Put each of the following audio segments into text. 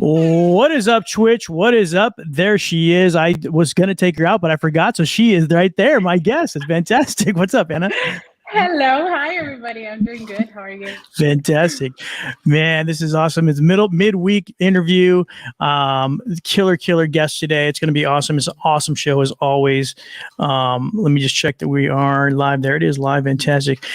What is up, Twitch? What is up? There she is. I was going to take her out, but I forgot. So she is right there. My guest is fantastic. What's up, Anna? Hello. Hi, everybody. I'm doing good. How are you? Fantastic. Man, this is awesome. It's midweek interview. Killer guest today. It's going to be awesome. It's an awesome show as always. Let me just check that we are live. There it is, live. Fantastic.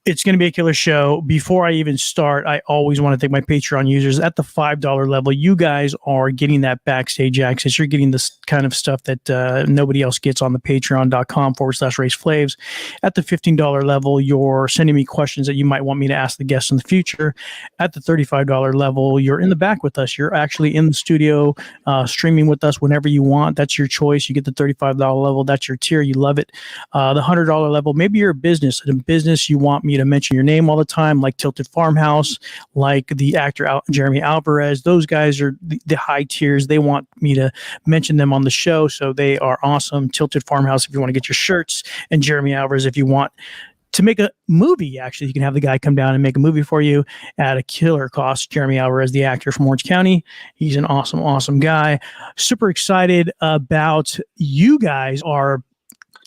It's going to be a killer show. Before I even start, I always want to thank my Patreon users at the $5 level. You guys are getting that backstage access. You're getting this kind of stuff that nobody else gets on the patreon.com/raceflaves. At the $15 level, you're sending me questions that you might want me to ask the guests in the future. At the $35 level, you're in the back with us. You're actually in the studio streaming with us whenever you want. That's your choice. You get the $35 level. That's your tier. You love it. The $100 level, maybe you're a business. In business, you want me to mention your name all the time, like Tilted Farmhouse, like the actor Jeremy Alvarez. Those guys are the high tiers. They want me to mention them on the show, so they are awesome. Tilted Farmhouse if you want to get your shirts, and Jeremy Alvarez if you want to make a movie. Actually, you can have the guy come down and make a movie for you at a killer cost. Jeremy Alvarez, the actor from Orange County. He's an awesome guy. Super excited about you guys are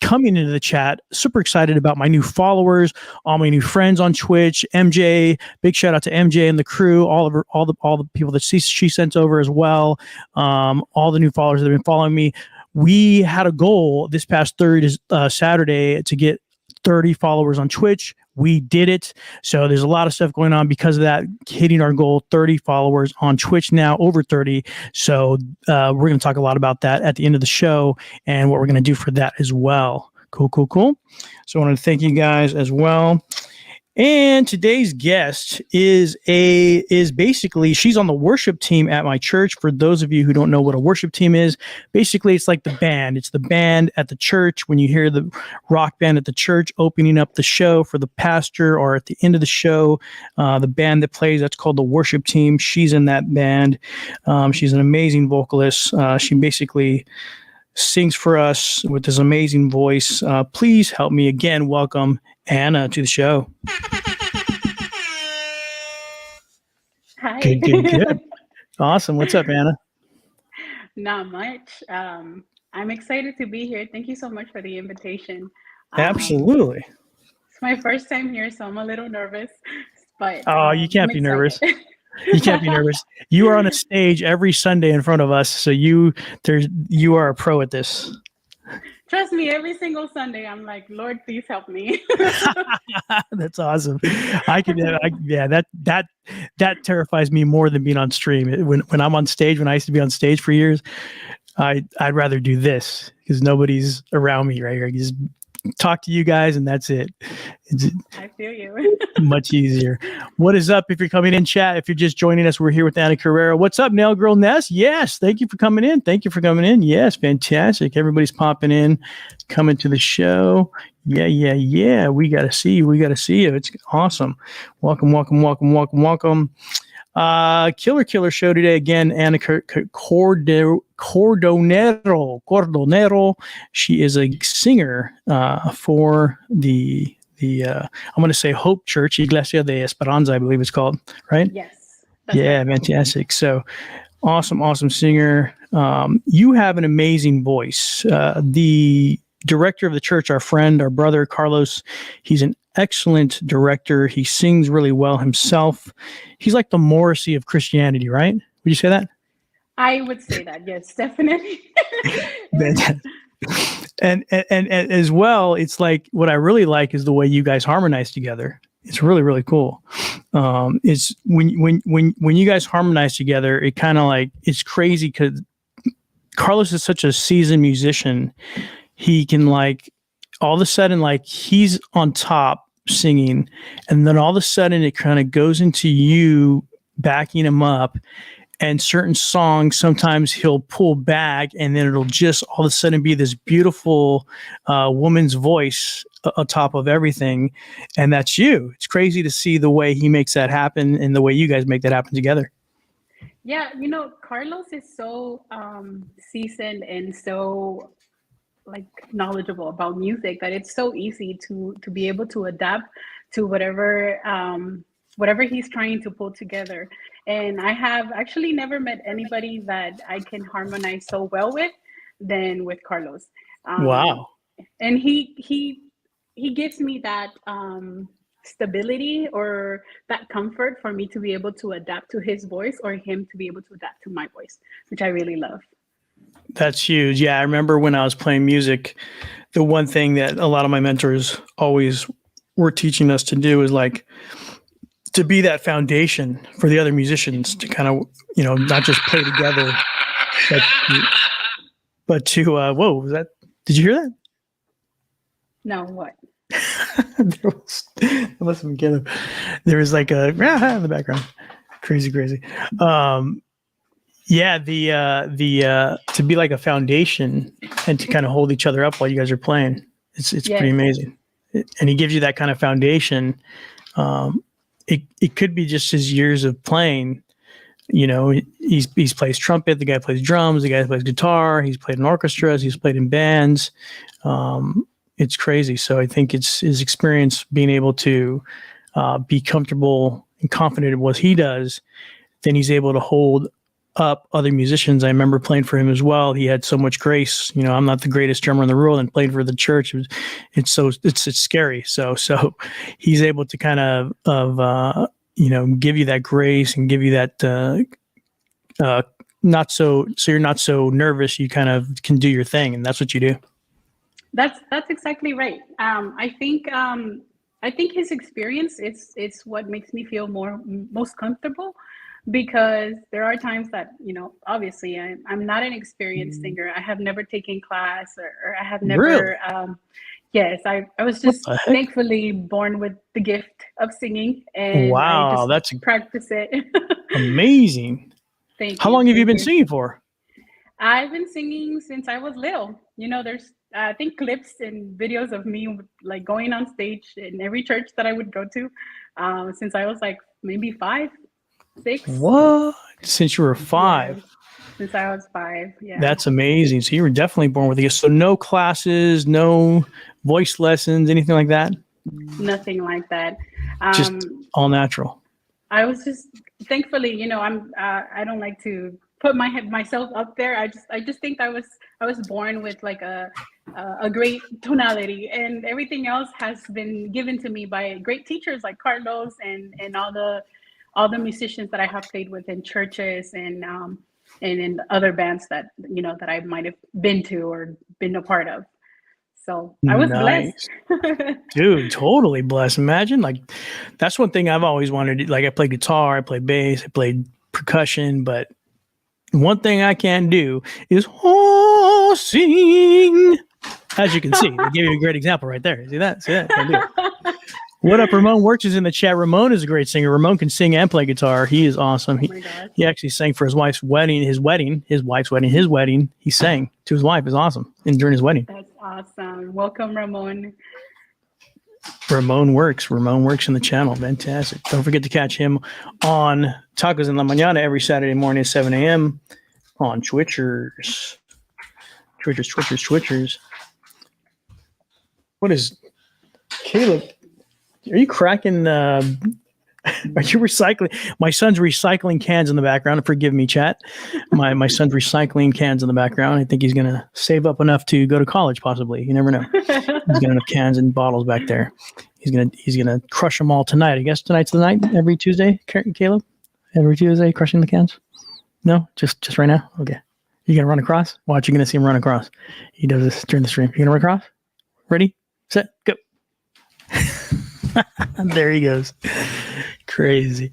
coming into the chat. Super excited about my new followers, all my new friends on Twitch. MJ, big shout out to MJ and the crew, all the people that she sent over as well. All the new followers that have been following me. We had a goal this past Saturday to get 30 followers on Twitch. We did it. So there's a lot of stuff going on because of that, hitting our goal, 30 followers on Twitch now, over 30. So we're going to talk a lot about that at the end of the show and what we're going to do for that as well. Cool. So I want to thank you guys as well. And today's guest is basically, she's on the worship team at my church. For those of you who don't know what a worship team is, basically it's like the band. It's the band at the church. When you hear the rock band at the church opening up the show for the pastor, or at the end of the show, the band that plays, that's called the worship team. She's in that band. She's an amazing vocalist. She basically sings for us with this amazing voice. Please help me again welcome Anna to the show. Hi. Good. Awesome. What's up, Anna? Not much. I'm excited to be here. Thank you so much for the invitation. Absolutely. It's my first time here, so I'm a little nervous. But you can't be nervous. You can't be nervous. You are on a stage every Sunday in front of us, so you are a pro at this. Trust me, every single Sunday, I'm like, Lord, please help me. That's awesome. That terrifies me more than being on stream. When I'm on stage, when I used to be on stage for years, I'd rather do this because nobody's around me right here. I can just talk to you guys and that's it. I feel you. Much easier. What is up? If you're coming in chat, if you're just joining us, we're here with Anna Cordonero. What's up, Nail Girl Ness? Yes. Thank you for coming in. Yes. Fantastic. Everybody's popping in, coming to the show. Yeah. We got to see you. It's awesome. Welcome. Killer show today. Again, Anna Cordonero. She is a singer for the I'm going to say Hope Church, Iglesia de Esperanza, I believe it's called, right? Yes. Yeah, right. Fantastic. So awesome singer. You have an amazing voice. The director of the church, our friend, our brother, Carlos, he's an excellent director. He sings really well himself. He's like the Morrissey of Christianity, right? Would you say that? I would say that, yes, definitely. and as well, it's like what I really like is the way you guys harmonize together. It's really cool. It's when you guys harmonize together, it kind of like, it's crazy because Carlos is such a seasoned musician. He can like all of a sudden, like he's on top singing, and then all of a sudden it kind of goes into you backing him up. And certain songs, sometimes he'll pull back, and then it'll just all of a sudden be this beautiful woman's voice on top of everything. And that's you. It's crazy to see the way he makes that happen and the way you guys make that happen together. Yeah, Carlos is so seasoned and so like knowledgeable about music that it's so easy to be able to adapt to whatever he's trying to pull together. And I have actually never met anybody that I can harmonize so well with than with Carlos. Um, Wow. and he gives me that stability or that comfort for me to be able to adapt to his voice or him to be able to adapt to my voice, which I really love. That's huge. Yeah, I remember when I was playing music, the one thing that a lot of my mentors always were teaching us to do is like to be that foundation for the other musicians to kind of, not just play together, but to whoa, was that? Did you hear that? No, what? There must have been Caleb. There was like a in the background. Crazy, crazy. Yeah, the to be like a foundation and to kind of hold each other up while you guys are playing. It's pretty Yes. amazing. And he gives you that kind of foundation. It could be just his years of playing. He's plays trumpet. The guy plays drums. The guy plays guitar. He's played in orchestras. He's played in bands. It's crazy. So I think it's his experience being able to be comfortable and confident in what he does. Then he's able to hold up other musicians. I remember playing for him as well. He had so much grace. I'm not the greatest drummer in the world, and playing for the church. It's scary. So he's able to kind of give you that grace and give you that not so you're not so nervous. You kind of can do your thing, and that's what you do. That's exactly right. I think his experience it's what makes me feel most comfortable, because there are times that obviously I'm not an experienced singer. I have never taken class, or I have never. Really? Yes, I was just thankfully born with the gift of singing, and I Wow, just that's practice it. amazing. Thank you. How long have you been singing for? I've been singing since I was little. There's I think clips and videos of me like going on stage in every church that I would go to, since I was like maybe 5, 6. What? Since you were 5? Yeah, since I was 5. Yeah. That's amazing. So you were definitely born with it. So no classes, no voice lessons, anything like that? Nothing like that. Just all natural. I was just thankfully, I don't like to put myself up there. I just think I was born with like a great tonality, and everything else has been given to me by great teachers like Carlos and all the musicians that I have played with in churches and in other bands that that I might have been to or been a part of. So I was blessed. Dude, totally blessed. Imagine, like, that's one thing I've always wanted to do. Like, I played guitar, I played bass, I played percussion, but one thing I can't do is sing. As you can see, I gave you a great example right there. See that? Can't do it. What up, Ramon Works is in the chat. Ramon is a great singer. Ramon can sing and play guitar. He is awesome. He actually sang for his wife's wedding, his wife's wedding. He sang to his wife. It's awesome. And during his wedding. That's awesome. Welcome, Ramon. Ramon Works in the channel. Fantastic. Don't forget to catch him on Tacos en la Mañana every Saturday morning at 7 a.m. on Twitchers. What is Caleb? Are you cracking? Are you recycling? My son's recycling cans in the background. Forgive me, chat. My son's recycling cans in the background. I think he's gonna save up enough to go to college, possibly. You never know. He's got enough cans and bottles back there. He's gonna crush them all tonight. I guess tonight's the night. Every Tuesday, Caleb. Every Tuesday, crushing the cans. No, just right now. Okay. You gonna run across? Watch. You're gonna see him run across. He does this during the stream. You gonna run across? Ready, set, go. There he goes. Crazy.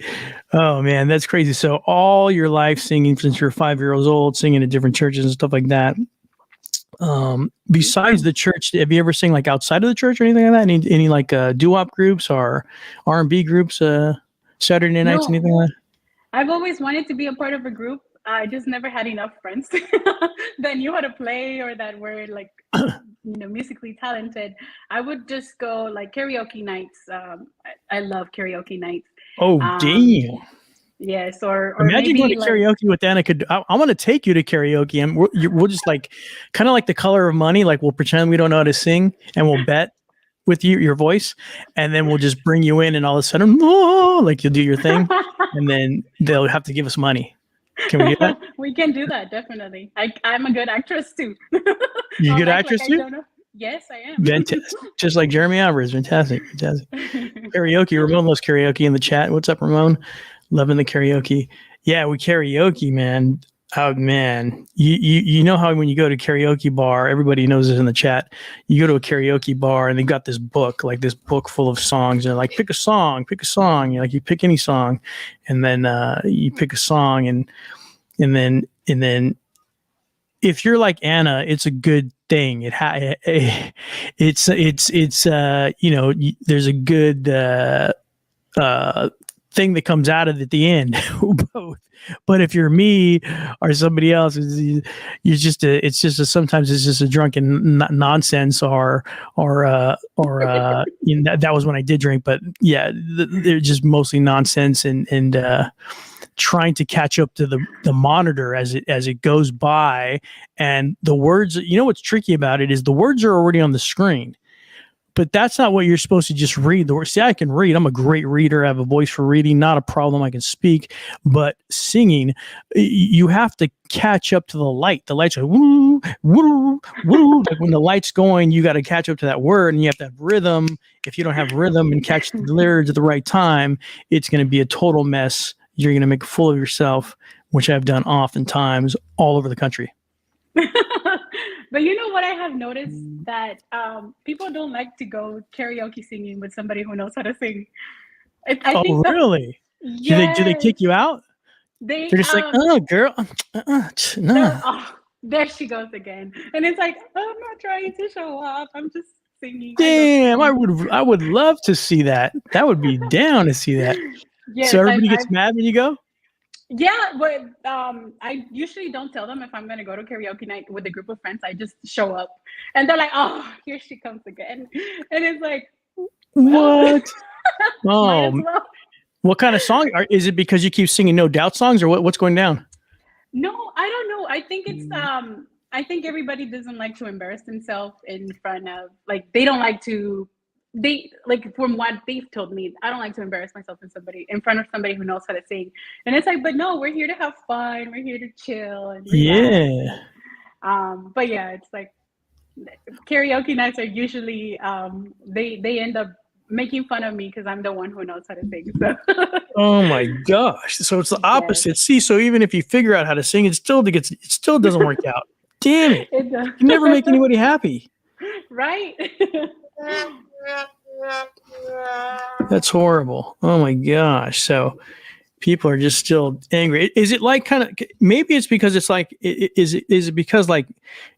Oh man, that's crazy. So all your life singing since you're 5 years old, singing at different churches and stuff like that. Besides the church, have you ever sing like outside of the church or anything like that? Any like doo-wop groups or R&B groups, Saturday nights, anything like that? I've always wanted to be a part of a group. I just never had enough friends that knew how to play or that were like musically talented. I would just go like karaoke nights. I love karaoke nights. Oh, damn. Yes, or imagine maybe going to karaoke with Danica. I want to take you to karaoke, and we'll just like kind of like The Color of Money. Like we'll pretend we don't know how to sing, and we'll bet with your voice, and then we'll just bring you in, and all of a sudden, oh, like you'll do your thing, and then they'll have to give us money. Can we do that? We can do that, definitely. I'm a good actress too. You a I'll good act actress like I too? don't know. Yes, I am. Fantastic. Just like Jeremy Alvarez. Fantastic. Karaoke. Ramon loves karaoke in the chat. What's up, Ramon? Loving the karaoke. Yeah, we karaoke, man. Oh man, you know how when you go to karaoke bar, everybody knows this in the chat. You go to a karaoke bar and they've got this book, like this book full of songs. And they're like, pick a song. You're like, you pick any song, and then you pick a song, and then if you're like Anna, it's a good thing. It's there's a good thing that comes out of it at the end. Both. But if you're me or somebody else, sometimes it's just a drunken nonsense or that was when I did drink, but yeah, they're just mostly nonsense and trying to catch up to the monitor as it goes by, and the words. You know what's tricky about it is the words are already on the screen. But that's not what you're supposed to just read. See, I can read. I'm a great reader. I have a voice for reading. Not a problem. I can speak. But singing, you have to catch up to the light. The lights are woo, woo, woo. Like when the light's going, you got to catch up to that word, and you have to have rhythm. If you don't have rhythm and catch the lyrics at the right time, it's going to be a total mess. You're going to make a fool of yourself, which I've done oftentimes all over the country. But you know what I have noticed, that people don't like to go karaoke singing with somebody who knows how to sing. I think really? Yes. Do they kick you out? They're just like, oh, girl, no. Oh, there she goes again, and it's like, I'm not trying to show off. I'm just singing. Damn, I would love to see that. That would be down to see that. Yes, so everybody gets mad when you go? Yeah, but I usually don't tell them if I'm going to go to karaoke night with a group of friends. I just show up, and they're like, "Oh, here she comes again," and it's like, what? Oh, what kind of song? Is it because you keep singing No Doubt songs, or what's going down? No, I don't know. I think it's I think everybody doesn't like to embarrass themselves in front of, like, they don't like to. They, like, from what they've told me, I don't like to embarrass myself in front of somebody who knows how to sing. And it's like, but no, we're here to have fun. We're here to chill and relax. Yeah. But yeah, it's like karaoke nights are usually they end up making fun of me because I'm the one who knows how to sing. So. Oh my gosh! So it's the opposite. Yes. See, so even if you figure out how to sing, it still doesn't work out. Damn it! You never make anybody happy. Right. That's horrible. Oh my gosh. So people are just still angry. Is it like kind of, maybe it's because it's like, is it because, like,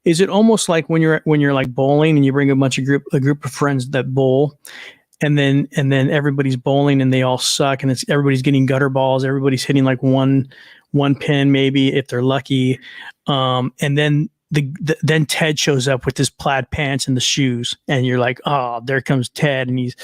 is it almost like when you're like bowling and you bring a group of friends that bowl, and then everybody's bowling and they all suck, and everybody's getting gutter balls. Everybody's hitting like one pin, maybe, if they're lucky. And then then Ted shows up with his plaid pants and the shoes, and you're like, oh, there comes Ted, and he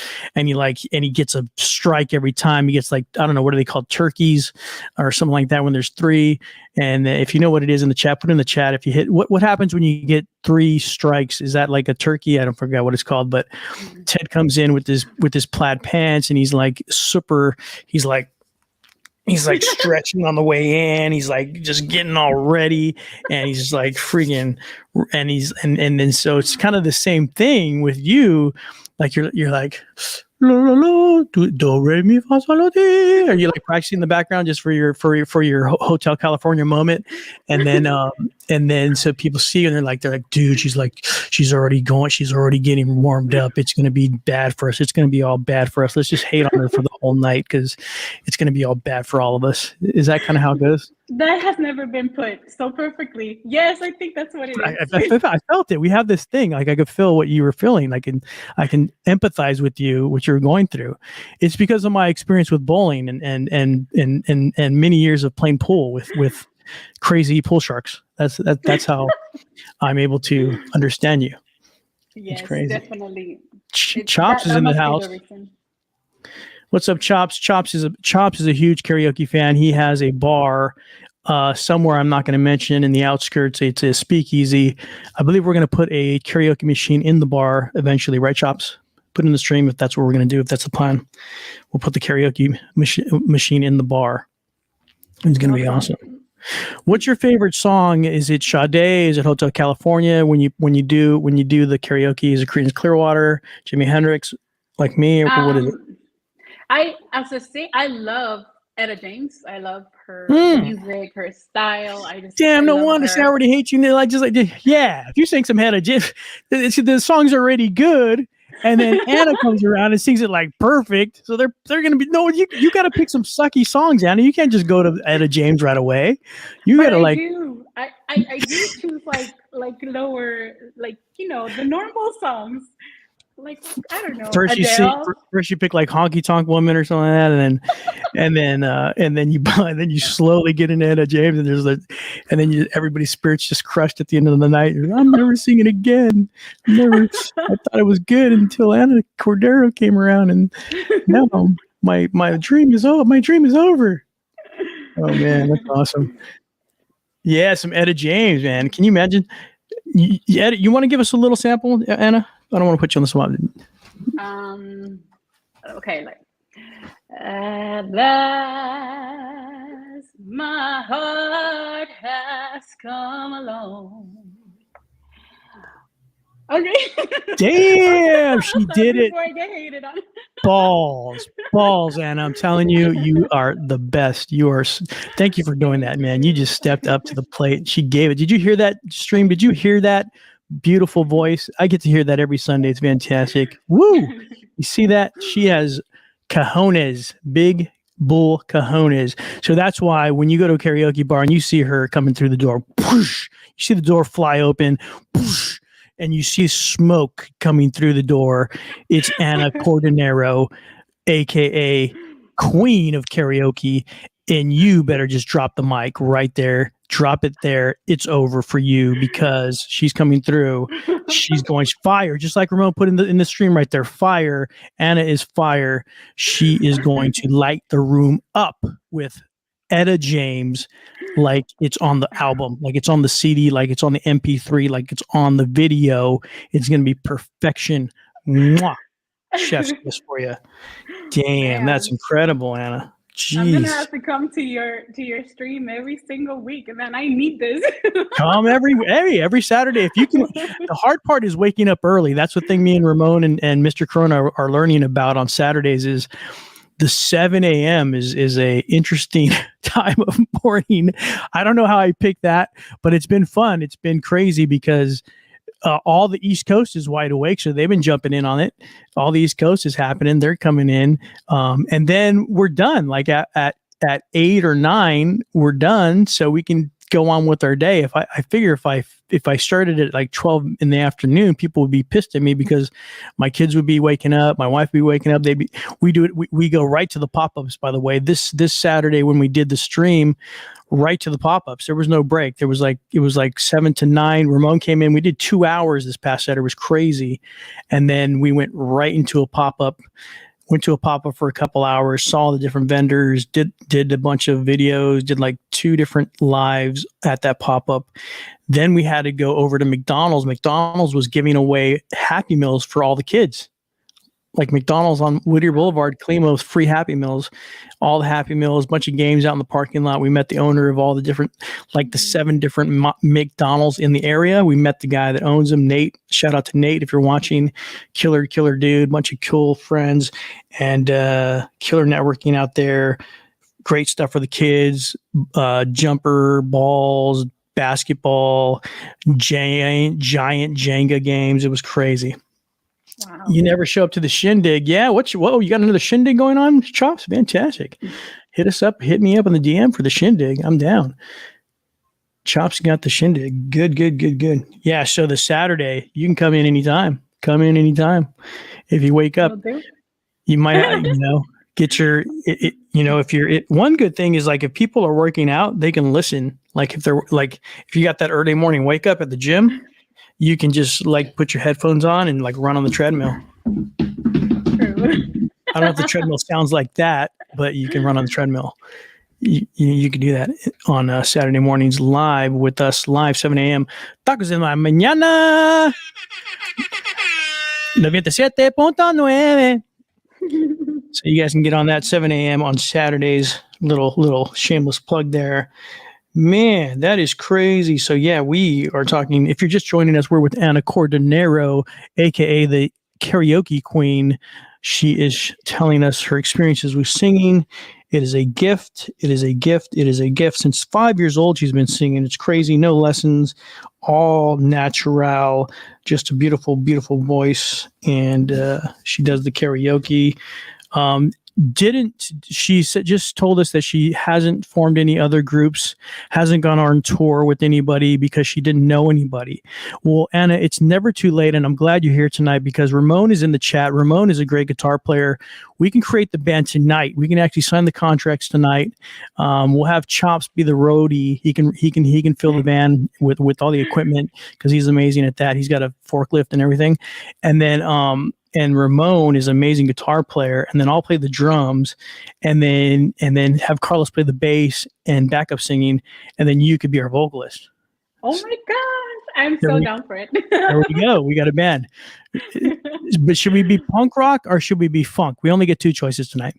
gets a strike every time. He gets, like, I don't know, what are they called, turkeys or something like that when there's 3. And if you know what it is in the chat, put in the chat. If you hit, what happens when you get 3 strikes? Is that like a turkey? I don't forget what it's called, but Ted comes in with his plaid pants, and he's like stretching on the way in. He's like just getting all ready, and he's just like freaking, and then so it's kind of the same thing with you. Like you're like, la, la, la, do re mi fa sol la ti. Are you like practicing in the background just for your Hotel California moment? And then so people see you, and they're like, dude, she's already getting warmed up. It's gonna be bad for us. It's gonna be all bad for us. Let's just hate on her for the whole night because it's gonna be all bad for all of us. Is that kind of how it goes? That has never been put so perfectly. Yes, I think that's what it is. I felt it. We have this thing. Like, I could feel what you were feeling. I can empathize with you, what you're going through. It's because of my experience with bowling and many years of playing pool with crazy pool sharks. That's how I'm able to understand you. Yes, it's crazy. Definitely. Chops is in the house. What's up, Chops? Chops is a huge karaoke fan. He has a bar somewhere I'm not going to mention in the outskirts. It's a speakeasy. I believe we're going to put a karaoke machine in the bar eventually, right, Chops? Put in the stream if that's what we're going to do. If that's the plan, we'll put the karaoke machine in the bar. It's going to be awesome. What's your favorite song? Is it Sade? Is it Hotel California? When you do the karaoke, is it Creedence Clearwater, Jimi Hendrix, like me, or what is it? I love Etta James. I love her music, her style. No wonder I already hate you. If you sing some Etta James, the song's already good. And then Anna comes around and sings it like perfect. So they're going to be, no, you got to pick some sucky songs, Anna. You can't just go to Etta James right away. You got to I do choose like lower, like, the normal songs. Like, I don't know. First you pick like Honky Tonk Woman or something like that, and then you slowly get into Etta James, and then everybody's spirits just crushed at the end of the night. I'm never singing again. I thought it was good until Anna Cordonero came around, and now my dream is over. My dream is over. Oh man, that's awesome. Yeah, some Etta James, man. Can you imagine? You want to give us a little sample, Anna? I don't want to put you on the spot. Okay, like, at last my heart has come along. Okay. Damn, she did it. Before I get hated on. Balls, Anna. I'm telling you, you are the best. Thank you for doing that, man. You just stepped up to the plate. She gave it. Did you hear that stream? Did you hear that beautiful voice? I get to hear that every Sunday. It's fantastic. Woo! You see that? She has cojones, big bull cojones. So that's why when you go to a karaoke bar and you see her coming through the door, whoosh, you see the door fly open, whoosh, and you see smoke coming through the door. It's Anna Cordonero, aka Queen of Karaoke, and you better just drop the mic right there. Drop it there. It's over for you because she's coming through. She's going fire, just like Ramon put in the stream right there. Fire. Anna is fire. She is going to light the room up with Etta James, like it's on the album, like it's on the CD, like it's on the MP3, like it's on the video. It's going to be perfection. Mwah. Chef's kiss for you. Damn, that's incredible, Anna. Jeez. I'm gonna have to come to your stream every single week, and then I need this. Come every Saturday if you can. The hard part is waking up early. That's the thing me and Ramon and Mr. Corona are learning about on Saturdays is the 7 a.m. is a interesting time of morning. I don't know how I picked that, but it's been fun. It's been crazy because all the East Coast is wide awake, so they've been jumping in on it. All the East Coast is happening. They're coming in, and then we're done. Like at 8 or 9, we're done, so we can go on with our day. I figure if I started at like 12 in the afternoon, people would be pissed at me because my kids would be waking up, my wife would be waking up. We go right to the pop-ups. By the way, this Saturday when we did the stream, right to the pop-ups. There was no break. It was like 7 to 9. Ramon came in. We did 2 hours this past Saturday. It was crazy. And then we went right into a pop-up. Went to a pop-up for a couple hours, saw the different vendors, did a bunch of videos, did like 2 different lives at that pop-up. Then we had to go over to McDonald's. McDonald's was giving away Happy Meals for all the kids. Like McDonald's on Whittier Boulevard, Climo's free Happy Meals, all the Happy Meals, bunch of games out in the parking lot. We met the owner of all the different, like the 7 different McDonald's in the area. We met the guy that owns them, Nate. Shout out to Nate if you're watching. Killer dude, bunch of cool friends, and killer networking out there. Great stuff for the kids. Jumper balls, basketball, giant Jenga games. It was crazy. Wow. You never show up to the shindig. Yeah, you got another shindig going on, Chops? Fantastic. Hit me up on the DM for the shindig. I'm down. Chops got the shindig. Good. Yeah, so the Saturday, you can come in anytime. If you wake up, you might, get your, one good thing is like if people are working out, they can listen. Like if you got that early morning wake up at the gym, you can just like put your headphones on and like run on the treadmill. True. I don't know if the treadmill sounds like that, but you can run on the treadmill. You can do that on Saturday mornings live with us, live 7 a.m. Tacos en la mañana. 97.9. So you guys can get on that 7 a.m. on Saturdays. Little shameless plug there. Man, that is crazy. So yeah, we are talking. If you're just joining us, we're with Anna Cordonero, aka the karaoke queen. She is telling us her experiences with singing. It is a gift. It is a gift. It is a gift. Since 5 years old, she's been singing. It's crazy. No lessons, all natural. Just a beautiful, beautiful voice. And she does the karaoke. Didn't she just told us that she hasn't formed any other groups, hasn't gone on tour with anybody because she didn't know anybody. Well, Anna, it's never too late, and I'm glad you're here tonight because Ramon is in the chat. Ramon is a great guitar player. We can create the band tonight. We can actually sign the contracts tonight. We'll have Chops be the roadie. He can fill the band with all the equipment because he's amazing at that. He's got a forklift and everything, and then and Ramon is an amazing guitar player, and then I'll play the drums, and then have Carlos play the bass and backup singing, and then you could be our vocalist. Oh my gosh, I'm so down for it. There we go. We got a band. But should we be punk rock or should we be funk? We only get two choices tonight.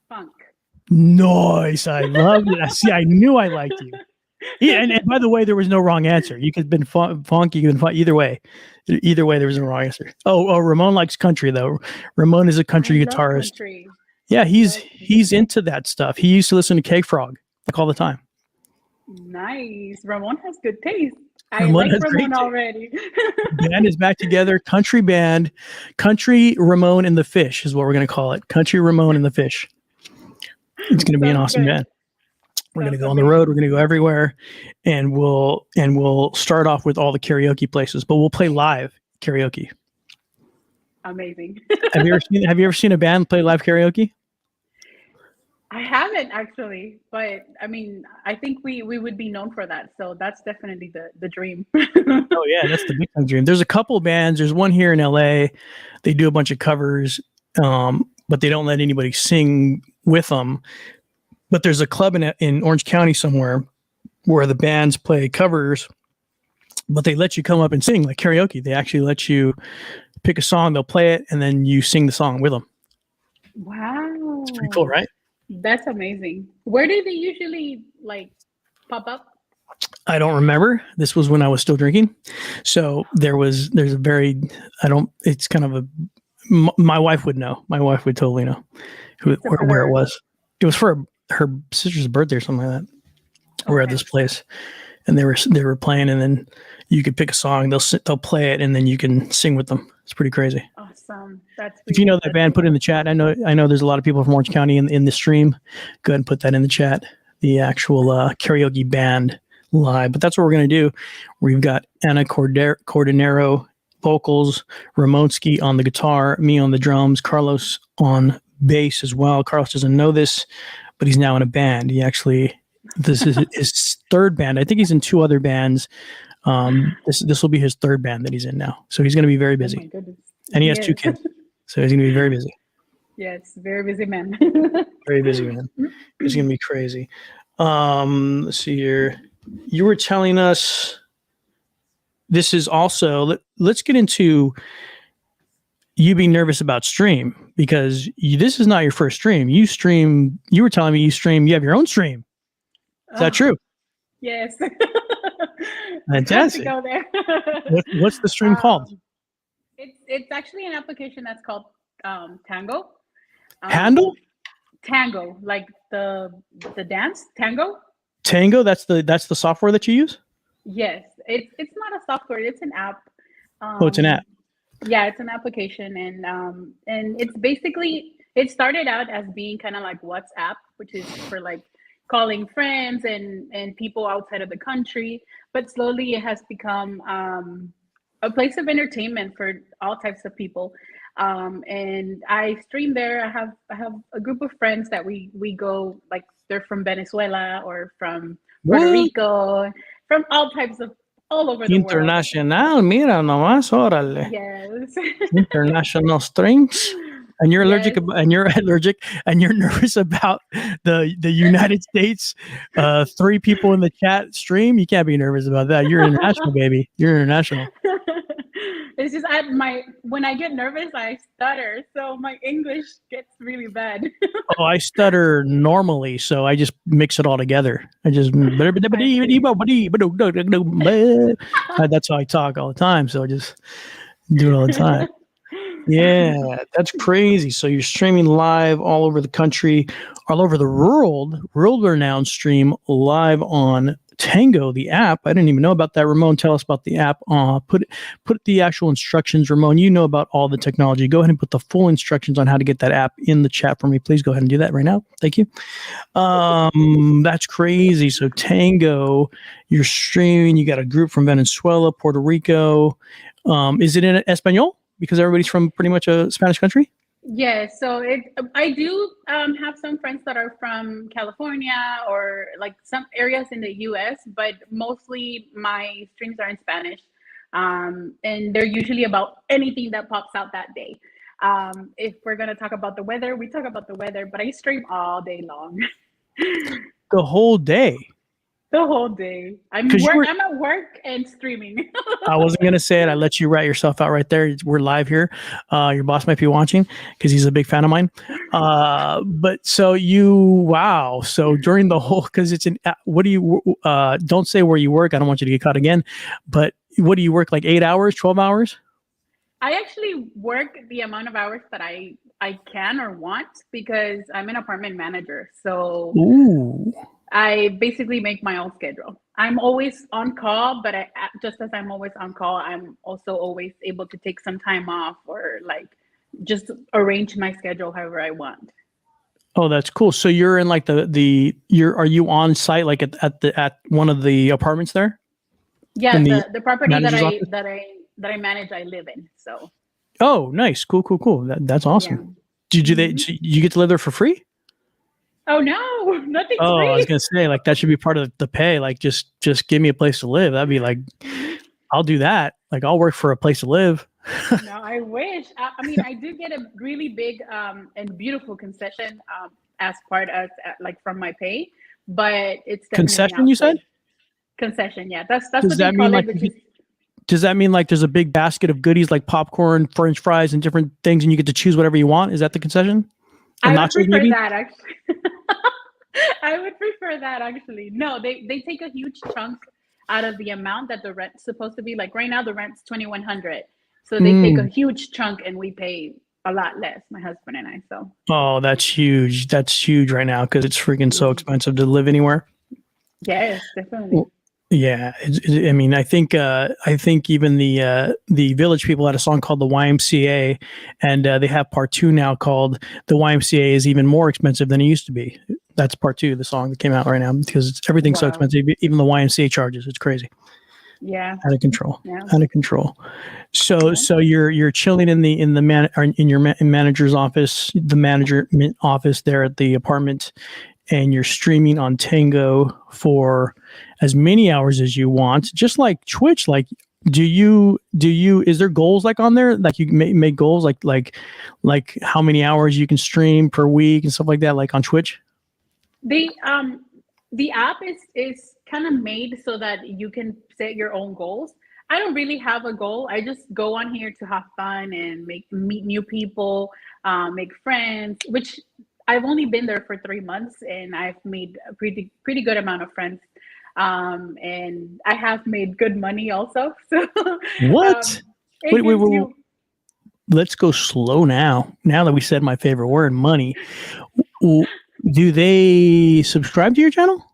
Funk. Nice. I love it. See, I knew I liked you. Yeah, and by the way, there was no wrong answer. You could have been funk. You could have been either way. Either way, there was no wrong answer. Oh, Ramon likes country though. Ramon is a country guitarist. Country. Yeah, he's into that stuff. He used to listen to Cake Frog like all the time. Nice. Ramon has good taste. I like Ramon already. Band is back together. Country band. Country Ramon and the Fish is what we're going to call it. Country Ramon and the Fish. It's going to be an awesome band. We're going to go on the road. We're going to go everywhere, and we'll start off with all the karaoke places, but we'll play live karaoke. Amazing. Have you ever seen a band play live karaoke? I haven't actually, but I mean, I think we would be known for that. So that's definitely the dream. Oh yeah, that's the big time dream. There's a couple bands. There's one here in LA. They do a bunch of covers, but they don't let anybody sing with them. But there's a club in Orange County somewhere where the bands play covers, but they let you come up and sing like karaoke. They actually let you pick a song, they'll play it, and then you sing the song with them. Wow. It's pretty cool, right? That's amazing. Where do they usually pop up? I don't remember. This was when I was still drinking. So there's a very, it's kind of my wife would know. My wife would totally know where it was. It was for her sister's birthday or something like that. Okay. We're at this place, and they were playing, and then you could pick a song. They'll play it, and then you can sing with them. It's pretty crazy. Awesome. If you know that band, put it in the chat. I know there's a lot of people from Orange County in the stream. Go ahead and put that in the chat. The actual karaoke band live. But that's what we're gonna do. We've got Anna Cordonero vocals, Ramonski on the guitar, me on the drums, Carlos on bass as well. Carlos doesn't know this, but he's now in a band. This is his third band. I think he's in two other bands. This will be his third band that he's in now. So he's going to be very busy. Oh my goodness. And he has two kids. So he's going to be very busy. Yes, very busy man. Very busy man. He's going to be crazy. Let's see here. You were telling us this is also, let's get into you being nervous about stream, because this is not your first stream. You were telling me you have your own stream. Is that true? Yes. Fantastic. Go there. What's the stream called? It's actually an application that's called Tango. Handle? Tango, like the dance Tango. Tango, that's the software that you use? Yes. It's not a software, it's an app. It's an app. Yeah, it's an application, and it's basically, it started out as being kind of like WhatsApp, which is for like calling friends and people outside of the country, but slowly it has become a place of entertainment for all types of people. And I stream there. I have a group of friends that we go, like they're from Venezuela or from Puerto Rico, from all over the International, world. Mira nomás, órale. Yes. International streams. And you're allergic, and you're nervous about the United States. 3 people in the chat stream. You can't be nervous about that. You're international, baby. You're international. It's just when I get nervous, I stutter, so my English gets really bad. Oh, I stutter normally, so I just mix it all together. I just I see. that's how I talk all the time. So I just do it all the time. Yeah, that's crazy. So you're streaming live all over the country, all over the world, world renowned stream live on Tango, the app. I didn't even know about that. Ramon, tell us about the app. Put the actual instructions. Ramon, you know about all the technology. Go ahead and put the full instructions on how to get that app in the chat for me. Please go ahead and do that right now. Thank you. That's crazy. So Tango, you're streaming. You got a group from Venezuela, Puerto Rico. Is it in Espanol? Because everybody's from pretty much a Spanish country? Yeah, so I do have some friends that are from California or like some areas in the US, but mostly my streams are in Spanish. And they're usually about anything that pops out that day. If we're going to talk about the weather, we talk about the weather, but I stream all day long. The whole day? The whole day. I'm at work and streaming. I wasn't going to say it. I let you write yourself out right there. We're live here. Your boss might be watching because he's a big fan of mine. But so wow. So during the whole, because it's what do you, don't say where you work. I don't want you to get caught again. But what do you work, like 8 hours, 12 hours? I actually work the amount of hours that I can or want because I'm an apartment manager. So ooh. I basically make my own schedule. I'm always on call, but just as I'm always on call, I'm also always able to take some time off or like just arrange my schedule however I want. Oh, that's cool. So you're in like are you on site like at one of the apartments there? Yeah, the property that I manage, I live in. So. Oh, nice. Cool. That's awesome. Yeah. You get to live there for free? Oh no, nothing's free. I was gonna say like that should be part of the pay. Like just give me a place to live. That'd be like, I'll do that. Like I'll work for a place to live. No, I wish. I mean, I did get a really big and beautiful concession as part of like from my pay, but it's concession. You said concession. Yeah, that's what they call it. Does that mean like there's a big basket of goodies like popcorn, French fries, and different things, and you get to choose whatever you want? Is that the concession? I would prefer that actually. I would prefer that actually. No, they take a huge chunk out of the amount that the rent's supposed to be. Like right now, the rent's $2,100, so they take a huge chunk, and we pay a lot less. My husband and I. So. Oh, that's huge. That's huge right now because it's freaking so expensive to live anywhere. Yes, definitely. Well, yeah, I mean, I think even the Village People had a song called the YMCA, and they have part 2 now called the YMCA is even more expensive than it used to be. That's part 2 of the song that came out right now because everything's so expensive. Even the YMCA charges. It's crazy. Yeah, out of control. Yeah. Out of control. So you're chilling in your manager's office, the management office there at the apartment, and you're streaming on Tango for as many hours as you want, just like Twitch. Like, is there goals like on there? Like you make goals like how many hours you can stream per week and stuff like that, like on Twitch? The app is kind of made so that you can set your own goals. I don't really have a goal. I just go on here to have fun and meet new people, make friends, which I've only been there for 3 months and I've made a pretty good amount of friends. And I have made good money also. So what? Wait. Let's go slow now. Now that we said my favorite word, money. Do they subscribe to your channel?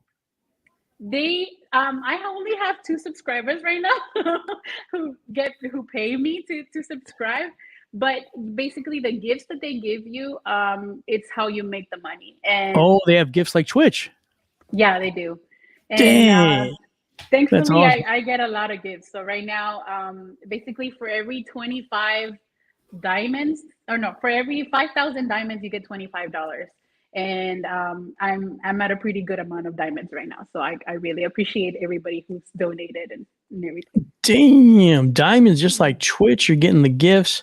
I only have 2 subscribers right now who pay me to subscribe. But basically, the gifts that they give you, it's how you make the money. And they have gifts like Twitch. Yeah, they do. And, dang. Thankfully, awesome. I get a lot of gifts. So right now, basically, for every 25 diamonds, for every 5,000 diamonds, you get $25. And I'm at a pretty good amount of diamonds right now. So I really appreciate everybody who's donated and everything. Damn, diamonds, just like Twitch, you're getting the gifts.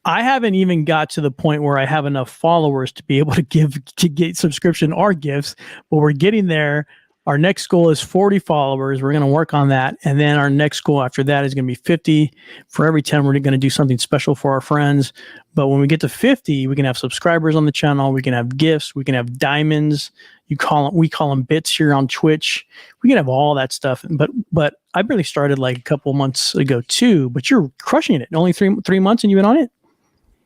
I haven't even got to the point where I have enough followers to be able to get subscription or gifts, but we're getting there. our next goal is 40 followers. We're going to work on that. And then our next goal after that is going to be 50. For every 10, we're going to do something special for our friends. But when we get to 50, we can have subscribers on the channel. We can have gifts. We can have diamonds. We call them bits here on Twitch. We can have all that stuff. But I barely started like a couple months ago too, but you're crushing it. Only three months and you've been on it?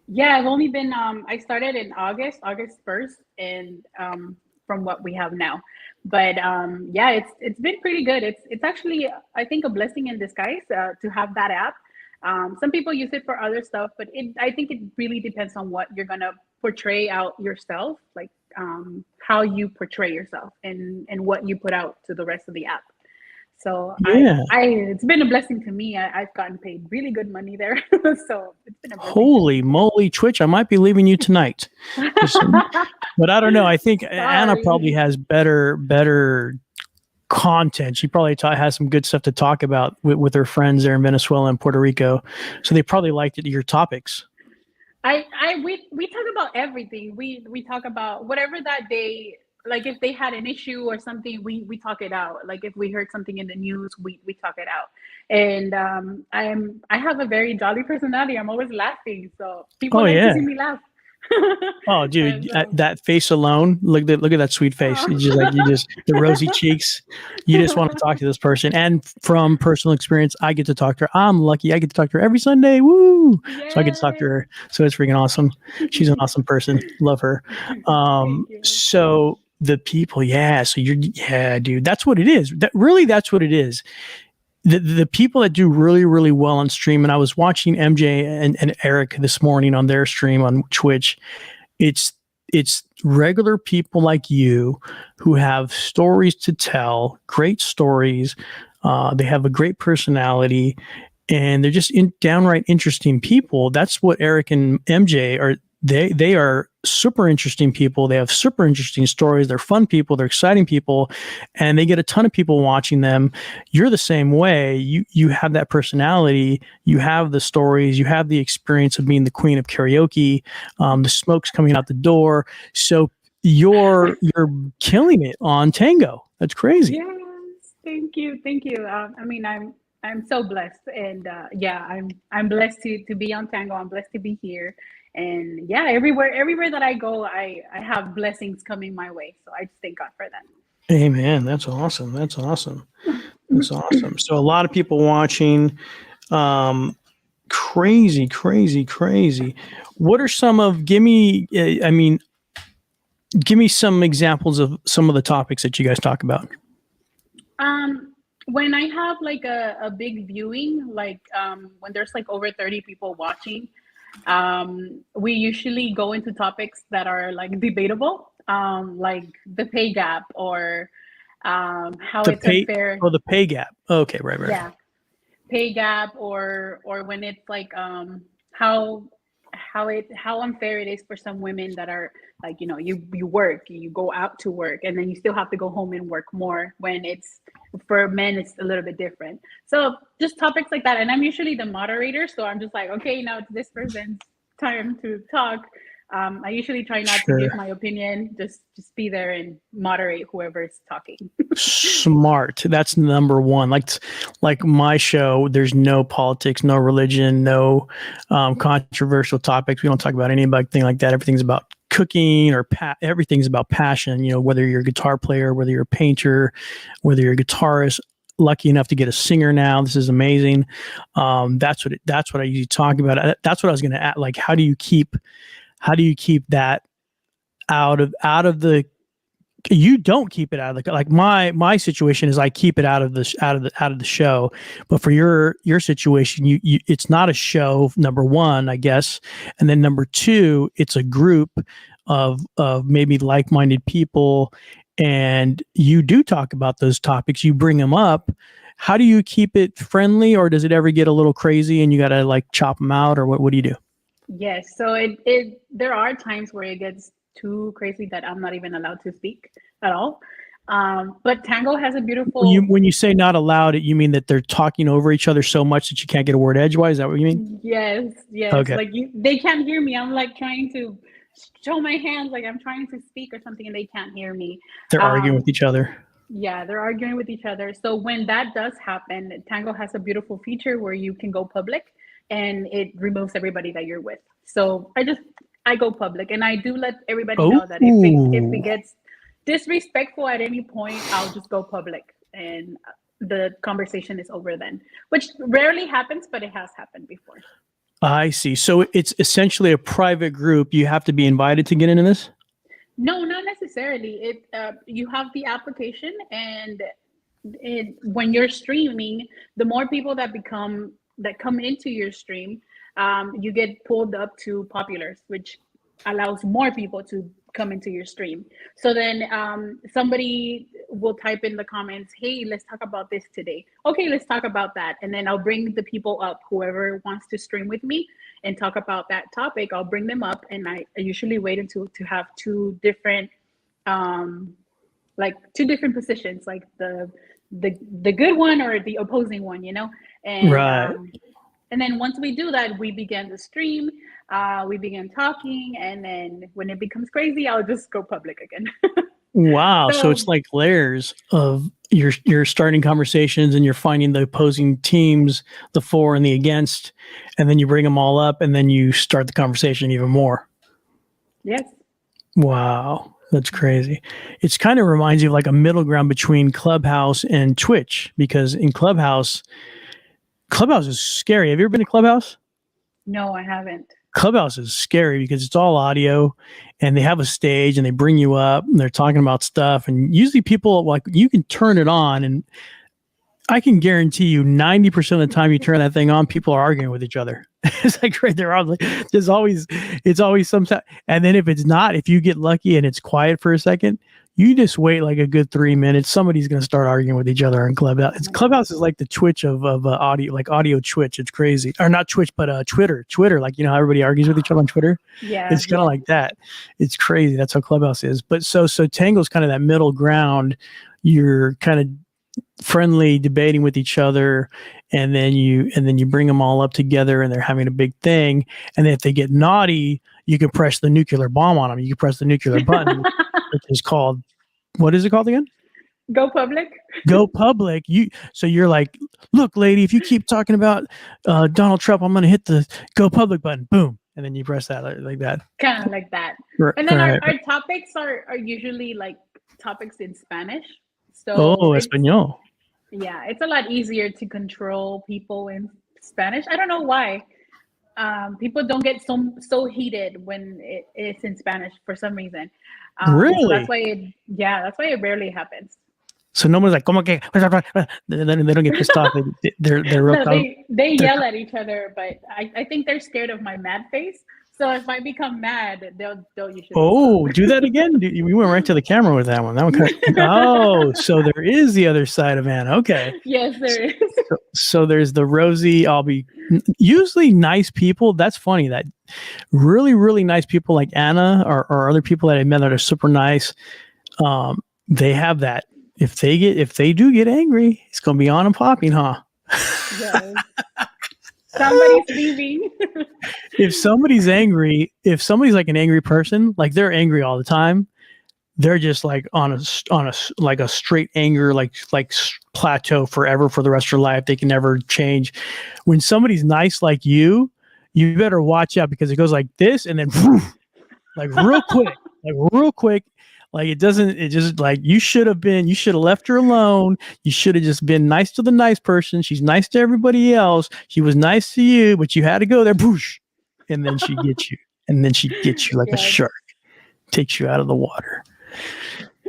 Yeah, I've only been, I started in August 1st, and from what we have now. But yeah, it's been pretty good. It's actually, I think, a blessing in disguise to have that app. Some people use it for other stuff, but I think it really depends on what you're gonna portray out yourself, like how you portray yourself and what you put out to the rest of the app. So Yeah. it's been a blessing to me. I've gotten paid really good money there. So it's been a blessing. Holy moly, Twitch, I might be leaving you tonight. But I don't know. I think Anna probably has better content. She probably has some good stuff to talk about with her friends there in Venezuela and Puerto Rico. So they probably liked your topics. We talk about everything. We talk about whatever that day, like if they had an issue or something, we talk it out. Like if we heard something in the news, we talk it out. And I have a very jolly personality. I'm always laughing, so people like to see me laugh. Oh, dude, that face alone! Look at that sweet face. You just the rosy cheeks. You just want to talk to this person. And from personal experience, I get to talk to her. I'm lucky. I get to talk to her every Sunday. Woo! Yay. So I get to talk to her. So it's freaking awesome. She's an awesome person. Love her. So the people, yeah. So dude. That's what it is. That's what it is. The people that do really, really well on stream, and I was watching MJ and Eric this morning on their stream on Twitch, it's regular people like you who have stories to tell, great stories. They have a great personality, and they're just downright interesting people. That's what Eric and MJ are. They are super interesting people. They have super interesting stories. They're fun people. They're exciting people, and they get a ton of people watching them. You're the same way. You have that personality. You have the stories. You have the experience of being the queen of karaoke. The smoke's coming out the door. So you're killing it on Tango. That's crazy. Yes, thank you. I mean, I'm so blessed, and yeah, I'm blessed to be on Tango. I'm blessed to be here. And yeah, everywhere that I go, I have blessings coming my way. So I just thank God for that. Amen. That's awesome. So a lot of people watching. Crazy. What are some of? Give me some examples of some of the topics that you guys talk about. When I have like a big viewing, like when there's like over 30 people watching. We usually go into topics that are like debatable, like the pay gap or how it's unfair. Oh, the pay gap. Okay, right. Yeah, pay gap or when it's like how unfair it is for some women that are like, you know, you work, you go out to work, and then you still have to go home and work more, when it's for men it's a little bit different. So just topics like that. And I'm usually the moderator, so I'm just like, okay, now it's this person's time to talk. I usually try not to give my opinion, just be there and moderate whoever is talking. Smart. That's number one. Like my show, there's no politics, no religion, no controversial topics. We don't talk about anything like that. Everything's about cooking or everything's about passion. You know, whether you're a guitar player, whether you're a painter, whether you're a guitarist. Lucky enough to get a singer now. This is amazing. That's what I usually talk about. That's what I was going to add. Like, how do you keep that out of the? You don't keep it out of the, like my situation is I keep it out of the show. But for your situation, you it's not a show. Number one, I guess, and then number two, it's a group of maybe like-minded people. And you do talk about those topics. You bring them up. How do you keep it friendly, or does it ever get a little crazy and you got to like chop them out, or what do you do? Yes. So there are times where it gets too crazy that I'm not even allowed to speak at all. But Tango has a beautiful. When you say not allowed, you mean that they're talking over each other so much that you can't get a word edgewise? Is that what you mean? Yes. Okay. Like they can't hear me. I'm like trying to show my hands like I'm trying to speak or something, and they can't hear me. They're arguing with each other. Yeah, they're arguing with each other. So when that does happen, Tango has a beautiful feature where you can go public and it removes everybody that you're with. So I go public and I do let everybody know that if it Oh, gets disrespectful at any point, I'll just go public and the conversation is over then, which rarely happens, but it has happened before. I see. So it's essentially a private group. You have to be invited to get into this? No, not necessarily. You have the application, and when you're streaming, the more people that come into your stream, you get pulled up to populars, which allows more people to come into your stream. So then somebody will type in the comments, "Hey, let's talk about this today." Okay, let's talk about that, and then I'll bring the people up, whoever wants to stream with me and talk about that topic. I'll bring them up, and I usually wait until to have um, two different positions, like the good one or the opposing one, Right. and then once we do that, we begin the stream. We begin talking, and then when it becomes crazy, I'll just go public again. Wow. So it's So like layers of you're starting conversations and you're finding the opposing teams, the for and the against, and then you bring them all up and then you start the conversation even more. yes. Wow. That's crazy. It's kind of reminds you of like a middle ground between Clubhouse and Twitch because in Clubhouse is scary. Have you ever been to Clubhouse? No, I haven't. Clubhouse is scary because it's all audio and they have a stage and they bring you up and they're talking about stuff. And usually people like you can turn it on and I can guarantee you 90% of the time you turn that thing on, people are arguing with each other. It's like right there. Like, it's always some time. And then if it's not, if you get lucky and it's quiet for a second, you just wait like a good 3 minutes. Somebody's going to start arguing with each other on Clubhouse. Clubhouse is like the Twitch of audio, like audio Twitch. It's crazy. Or not Twitch, but Twitter. Like, how everybody argues with each other on Twitter. Yeah. It's kind of like that. It's crazy. That's how Clubhouse is. But so Tango's kind of that middle ground. You're kind of friendly debating with each other and then you bring them all up together and they're having a big thing, and then if they get naughty you can press the nuclear bomb on them. You can press the nuclear button, which is called, what is it called again? Go public. Go public. So you're like, look lady, if you keep talking about Donald Trump, I'm going to hit the go public button. Boom. And then you press that like that, Kind of like that. right, And then right. our topics are usually like topics in Spanish. So Oh, Espanol. yeah, it's a lot easier to control people in Spanish. I don't know why. People don't get so heated when it's in Spanish for some reason. So Really? that's why that's why it rarely happens. So no one's like, "Como que?" Then they don't get pissed off. They're real No, calm. they yell at each other, but I think they're scared of my mad face. So if I become mad, they'll usually Oh, stop. do that again. We went right to the camera with that one. That one kind of, oh, so there is the other side of Anna. Okay. Yes, there is. So there's the rosy, I'll be usually nice people. That's funny that really, really nice people like Anna or other people that I met that are super nice. They have that. If they do get angry, it's going to be on and popping, huh? Yes. Somebody's leaving. If somebody's angry, if somebody's like an angry person, like they're angry all the time, they're just like on a like a straight anger, like plateau forever for the rest of their life. They can never change. When somebody's nice like you better watch out because it goes like this and then like real quick. Like it just like you should have left her alone. You should have just been nice to the nice person. She's nice to everybody else. She was nice to you, but you had to go there, boosh, and then she gets you. And then she gets you like a shark, takes you out of the water.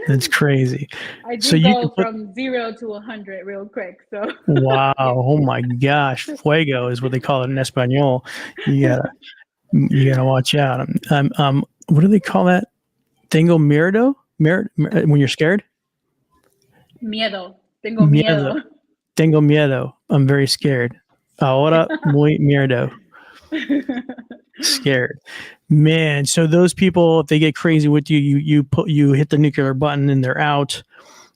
That's crazy. I do go from 0 to 100 real quick. So wow. Oh my gosh. Fuego is what they call it in Espanol. You gotta watch out. What do they call that? Tengo miedo? When you're scared? Miedo. Tengo miedo. Tengo miedo. I'm very scared. Ahora muy miedo. Scared. Man, so those people, if they get crazy with you, you hit the nuclear button and they're out.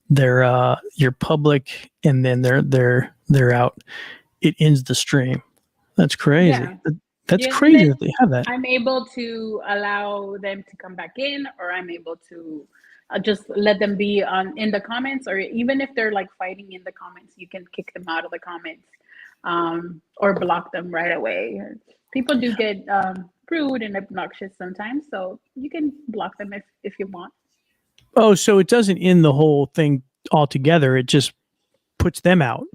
You're public and then they're out. It ends the stream. That's crazy. Yeah. That's crazy that they have that. I'm able to allow them to come back in, or I'm able to just let them be on in the comments, or even if they're like fighting in the comments, you can kick them out of the comments, or block them right away. People do get rude and obnoxious sometimes, so you can block them if you want. Oh, so it doesn't end the whole thing altogether. It just puts them out.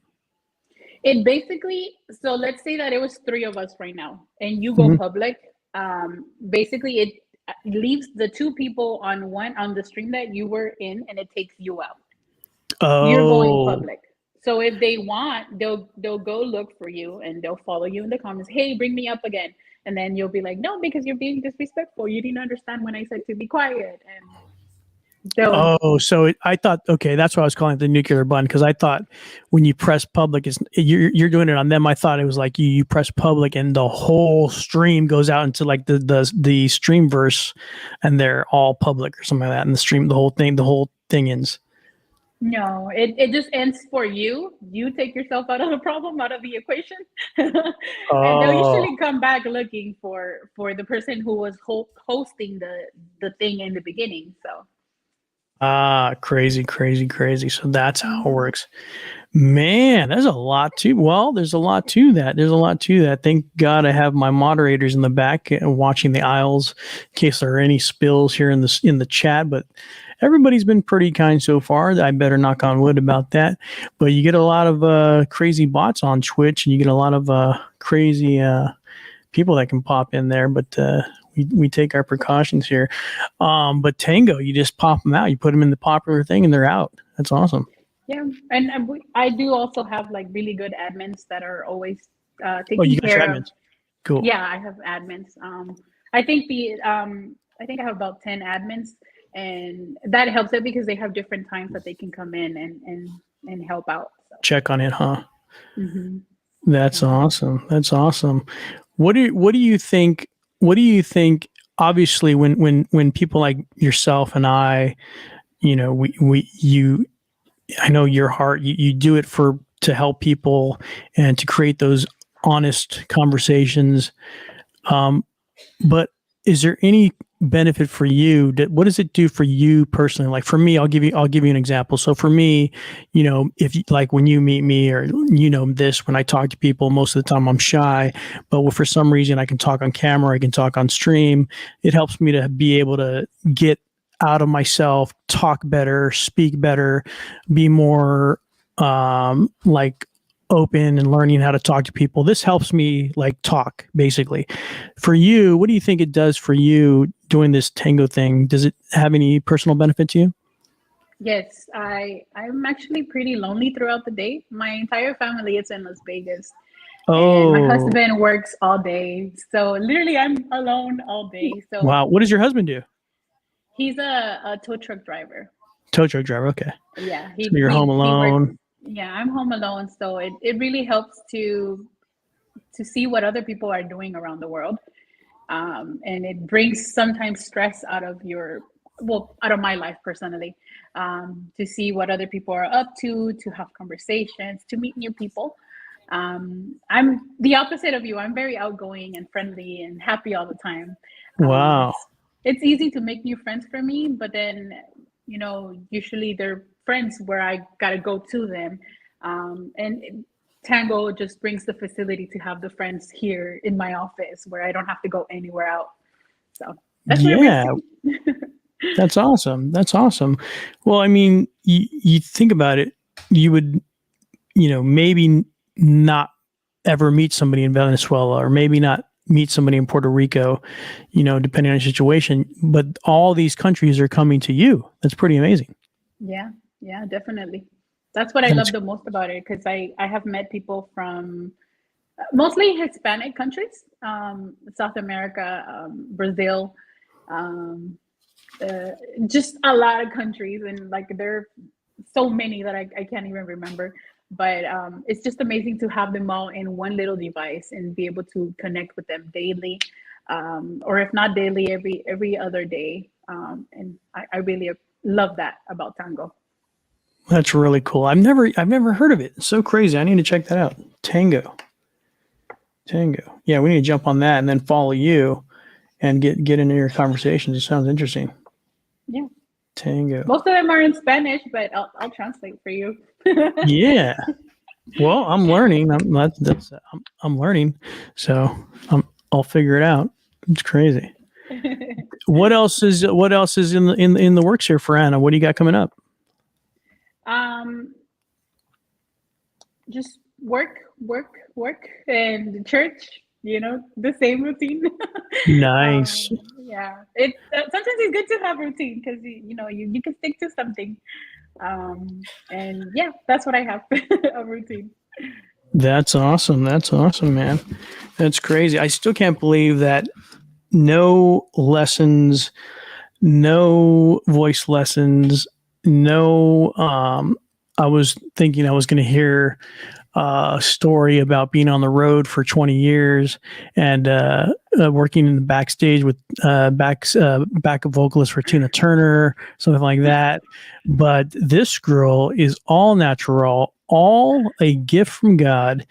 It basically, so let's say that it was three of us right now, and you go Mhm. public. Basically, it leaves the two people on the stream that you were in, and it takes you out. You're going Oh, public. So if they want, they'll go look for you and they'll follow you in the comments. Hey, bring me up again, and then you'll be like, no, because you're being disrespectful. You didn't understand when I said to be quiet, and they'll. oh, so I thought, okay, that's why I was calling it the nuclear button, because I thought when you press public, you're doing it on them. I thought it was like you press public and the whole stream goes out into like the streamverse, and they're all public or something like that. And the whole thing ends. No, it just ends for you. You take yourself out of the problem, out of the equation, and they'll Oh, usually come back looking for the person who was hosting the thing in the beginning. So, crazy, crazy, crazy. So that's how it mhm. works. Man, there's a lot to. Well, there's a lot to that. There's a lot to that. Thank God I have my moderators in the back watching the aisles in case there are any spills here in the chat. But everybody's been pretty kind so far. I better knock on wood about that. But you get a lot of crazy bots on Twitch, and you get a lot of crazy people that can pop in there. But we take our precautions here. But Tango, you just pop them out. You put them in the popular thing, and they're out. That's awesome. Yeah, and I do also have like really good admins that are always Oh, taking you got your care of. admins. Cool. Yeah, I have admins. I think I think I have about 10 admins, and that helps it because they have different times that they can come in and help out. So, Check on it, huh? hmm That's yeah. awesome. That's awesome. What do you think? What do you think? Obviously, when people like yourself and I, I know your heart. You do it to help people and to create those honest conversations. Um, But is there any benefit for you? What does it do for you personally? Like for me, I'll give you an example. So for me, if you, like when you meet me or this, when I talk to people, most of the time I'm shy, but for some reason I can talk on camera, I can talk on stream. It helps me to be able to get out of myself, talk better, speak better, be more like open and learning how to talk to people. This helps me like talk basically. For you, what do you think it does for you doing this tango thing? Does it have any personal benefit to you? Yes, I'm actually pretty lonely throughout the day. My entire family is in Las Vegas, and my Oh, husband works all day. So literally, I'm alone all day. So wow. What does your husband do? he's a tow truck driver. Tow truck driver. Okay. Yeah, So you're home he works. alone. Yeah, I'm home alone, so it really helps to see what other people are doing around the world, and it brings sometimes stress out of out of my life personally, to see what other people are up to have conversations, to meet new people. I'm the opposite of you. I'm very outgoing and friendly and happy all the time. Wow. It's easy to make new friends for me, but then usually they're friends where I gotta go to them, and Tango just brings the facility to have the friends here in my office where I don't have to go anywhere out. So that's what it brings Yeah, to me. that's awesome. That's awesome. Well, I mean, you think about it, you would, maybe not ever meet somebody in Venezuela or maybe not meet somebody in Puerto Rico, depending on your situation. But all these countries are coming to you. That's pretty amazing. Yeah, yeah, definitely. That's what I That's love the most about it, because I have met people from mostly Hispanic countries, South America, Brazil, um, uh, just a lot of countries, and like there are so many that I can't even remember. But it's just amazing to have them all in one little device and be able to connect with them daily, or if not daily, every other day. And I really love that about Tango. that's really cool. I've never heard of it. It's so crazy. I need to check that out. Tango. Yeah, we need to jump on that and then follow you and get into your conversations. It sounds interesting. Yeah. Tango. Most of them are in Spanish, but I'll translate for you. Yeah. Well, I'm learning. I'm learning, so I'll figure it out. It's crazy. What else is in the works here for Anna? What do you got coming up? um, just work, and church. You know, the same routine. Nice. Yeah, it's sometimes it's good to have routine because you can stick to something. And yeah, that's what I have, a routine. That's awesome. That's awesome, man. That's crazy. I still can't believe that no lessons, no voice lessons, no. I was thinking I was going to hear a story about being on the road for 20 years and working in the backstage with backup vocalist for Tina Turner, something like that. But this girl is all natural, all a gift from God,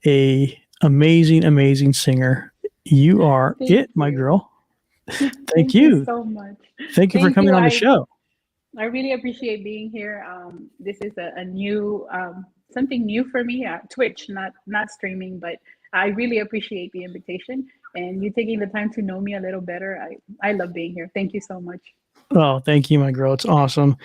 a amazing, amazing singer. You are Thank it, my you. girl. Thank Thank you you. so much. Thank you for Thank coming you. on the show. I really appreciate being here. This is a new something new for me. Twitch, not streaming, but I really appreciate the invitation and you taking the time to know me a little better. I love being here. Thank you so much. Oh, thank you, my girl. It's awesome.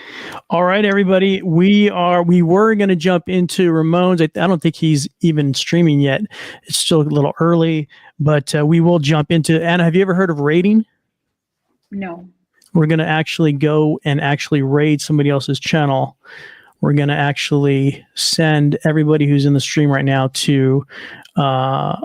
All right, everybody. We were going to jump into Ramones. I don't think he's even streaming yet. It's still a little early, but we will jump into Anna. Have you ever heard of raiding? No. We're going to actually go and actually raid somebody else's channel. We're going to actually send everybody who's in the stream right now to Salsa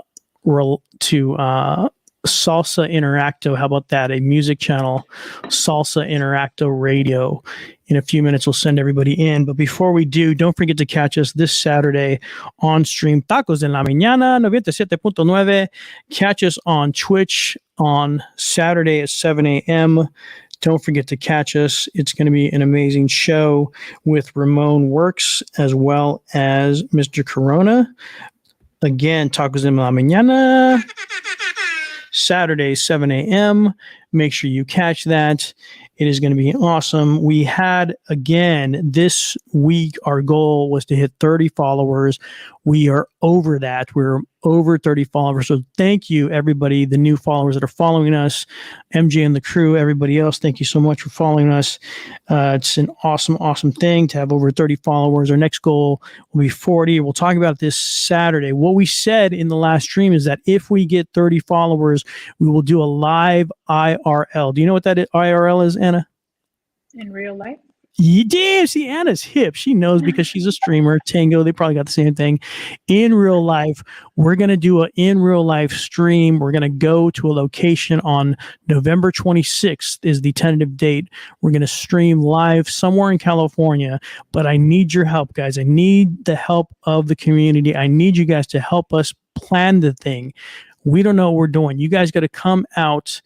Interacto. How about that? A music channel, Salsa Interacto Radio. In a few minutes, we'll send everybody in. But before we do, don't forget to catch us this Saturday on stream, Tacos en la Mañana, 97.9. Catch us on Twitch on Saturday at 7 a.m. Don't forget to catch us. It's going to be an amazing show with Ramon Works as well as Mr. Corona. Again, Tacos en la Mañana. Saturday, 7 a.m. Make sure you catch that. It is going to be awesome. We had, again, this week, our goal was to hit 30 followers. We are over that. We're over 30 followers. So thank you, everybody, the new followers that are following us, MJ and the crew, everybody else. Thank you so much for following us. It's an awesome, awesome thing to have over 30 followers. Our next goal will be 40. We'll talk about this Saturday. What we said in the last stream is that if we get 30 followers, we will do a live IRL. Do you know what that IRL is, Anna? In real life? You did. See, Anna's hip. She knows because she's a streamer. Tango, they probably got the same thing. In real life, we're going to do an in real life stream. We're going to go to a location on November 26th is the tentative date. We're going to stream live somewhere in California, but I need your help, guys. I need the help of the community. I need you guys to help us plan the thing. We don't know what we're doing. You guys got to come out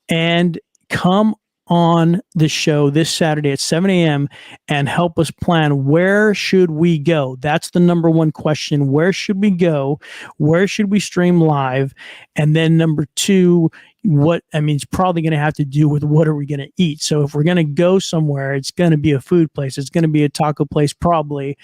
and come on the show this Saturday at 7 a.m. and help us plan where should we go. That's the number one question. Where should we go? Where should we stream live? And then number two, it's probably going to have to do with what are we going to eat. So if we're going to go somewhere, it's going to be a food place. It's going to be a taco place probably.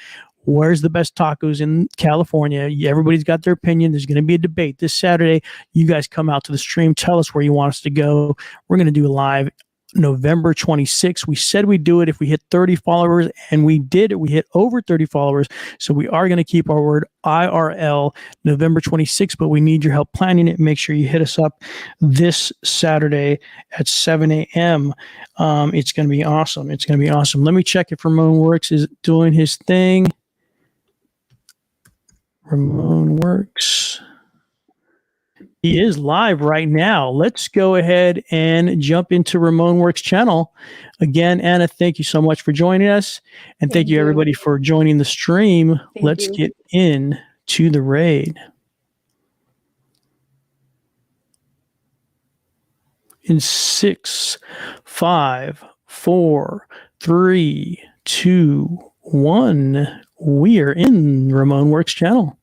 Where's the best tacos in California? Everybody's got their opinion. There's going to be a debate this Saturday. You guys come out to the stream. Tell us where you want us to go. We're going to do a live November 26th. We said we'd do it if we hit 30 followers, and we did it. We hit over 30 followers. So we are going to keep our word IRL November 26th, but we need your help planning it. Make sure you hit us up this Saturday at 7 a.m. It's going to be awesome. It's going to be awesome. Let me check if Ramon Works is doing his thing. Ramon Works. He is live right now. Let's go ahead and jump into Ramon Works channel. Again, Anna, thank you so much for joining us. And thank you, everybody, for joining the stream. Let's get in to the raid. In 6, 5, 4, 3, 2, 1, we are in Ramon Works channel.